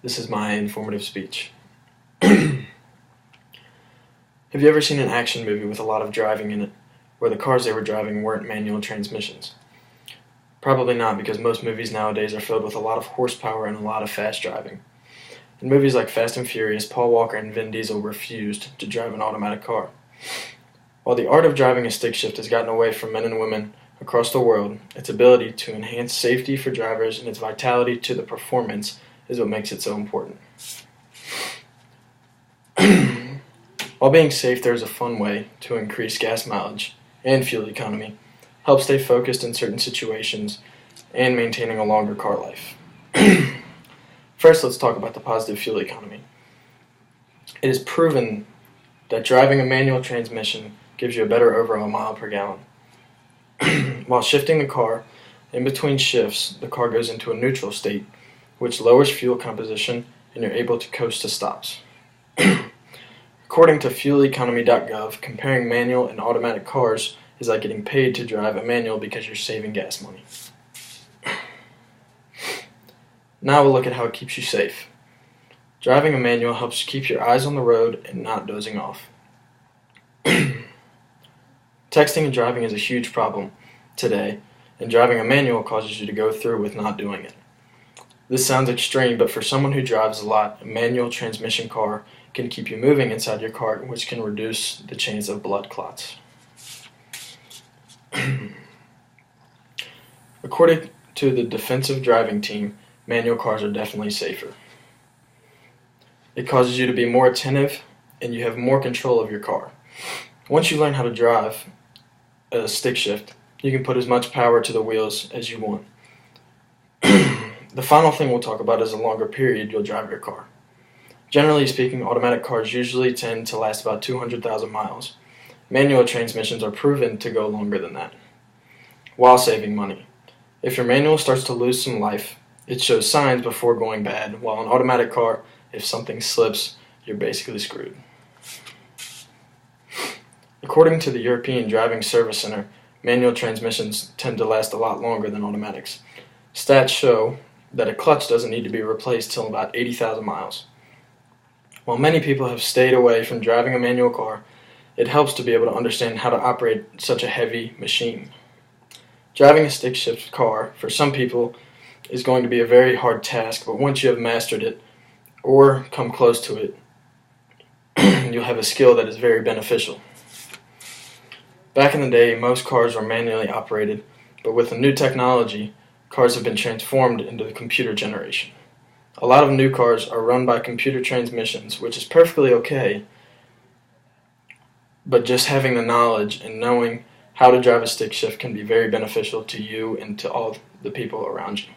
This is my informative speech. Have you ever seen an action movie with a lot of driving in it, where the cars they were driving weren't manual transmissions? Probably not, because most movies nowadays are filled with a lot of horsepower and a lot of fast driving. In movies like Fast and Furious, Paul Walker and Vin Diesel refused to drive an automatic car. While the art of driving a stick shift has gotten away from men and women across the world, its ability to enhance safety for drivers and its vitality to the performance is what makes it so important. While being safe, there is a fun way to increase gas mileage and fuel economy, help stay focused in certain situations, and maintaining a longer car life. First, let's talk about the positive fuel economy. It is proven that driving a manual transmission gives you a better overall mile per gallon. While shifting the car, in between shifts, the car goes into a neutral state, which lowers fuel composition, and you're able to coast to stops. According to fueleconomy.gov, comparing manual and automatic cars is like getting paid to drive a manual because you're saving gas money. Now we'll look at how it keeps you safe. Driving a manual helps you keep your eyes on the road and not dozing off. Texting and driving is a huge problem today, and driving a manual causes you to go through with not doing it. This sounds extreme, but for someone who drives a lot, a manual transmission car can keep you moving inside your car, which can reduce the chance of blood clots. According to the defensive driving team, manual cars are definitely safer. It causes you to be more attentive, and you have more control of your car. Once you learn how to drive a stick shift, you can put as much power to the wheels as you want. The final thing we'll talk about is a longer period you'll drive your car. Generally speaking, automatic cars usually tend to last about 200,000 miles. Manual transmissions are proven to go longer than that, while saving money. If your manual starts to lose some life, it shows signs before going bad, while an automatic car, if something slips, you're basically screwed. According to the European Driving Service Center, manual transmissions tend to last a lot longer than automatics. Stats show that a clutch doesn't need to be replaced till about 80,000 miles. While many people have stayed away from driving a manual car, it helps to be able to understand how to operate such a heavy machine. Driving a stick shift car, for some people, is going to be a very hard task, but once you have mastered it, or come close to it, you'll have a skill that is very beneficial. Back in the day, most cars were manually operated, but with the new technology, cars have been transformed into the computer generation. A lot of new cars are run by computer transmissions, which is perfectly okay, but just having the knowledge and knowing how to drive a stick shift can be very beneficial to you and to all the people around you.